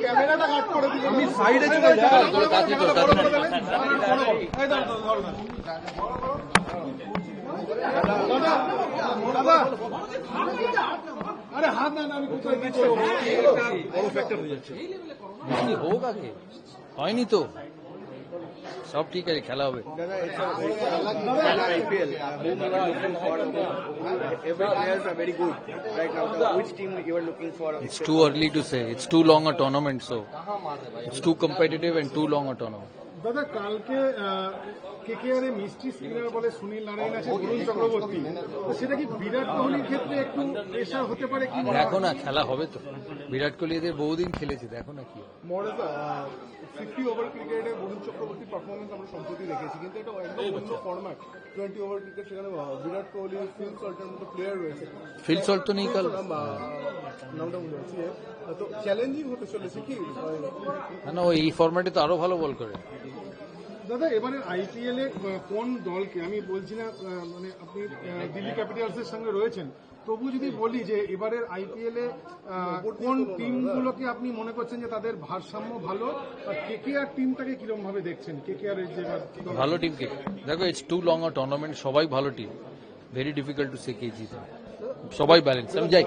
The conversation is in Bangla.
ক্যামেরাটা কাট করে দিল, আমি সাইডে চলে যাই। अरे हाथ ना ना बड़ो फैक्टर हो যাচ্ছে হোক আগে হয়নি তো সব ঠিক আছে খেলা হবে IPL every players are very good right now. Which team you are looking for? It's too early to say. It's too long a tournament, so it's too competitive and too long a tournament. দাদা কালকে কেকেআর এ মিষ্টি স্পিনার বলে সুনীল নারায়ণ আছে, বরুণ চক্রবর্তী, তো সেটা কি বিরাট কোহলির ক্ষেত্রে একটু প্রেশার হতে পারে কি? দেখো না খেলা হবে তো, বিরাট কোহলি এদের বহুদিন খেলেছে, দেখো না কি মরেজা 50 ওভার ক্রিকেটে বরুণ চক্রবর্তীর পারফরমেন্স আমরা সম্প্রতি দেখেছি, কিন্তু এটা একদম অন্য ফরম্যাট 20 ওভার ক্রিকেট, সেখানে বিরাট কোহলি, ফিল সল্টের মতো প্লেয়ার রয়েছে। ফিল সল্ট তো নেই কাল, নামটা মনে হচ্ছে, তো চ্যালেঞ্জিং হতে চলেছে কি না ওই এই ফরম্যাটে তো আরো ভালো বল করে। দাদা এবারে আইপিএল এ কোন দলকে, আমি বলছি না মানে আপনি দিল্লি ক্যাপিটালস এর সঙ্গে রয়েছেন, তবু যদি বলি যে এবারের আইপিএল এ কোন টিমগুলোকে আপনি মনে করছেন যে তাদের ভারসাম্য ভালো, আর কেকেআর টিমটাকে কিরকম ভাবে দেখছেন? কেকেআর এর যে ভালো টিম কে দেখো, it's too long a tournament, সবাই ভালো team, very difficult to say কে জিতে, সবাই ব্যালেন্স। আমি যাই।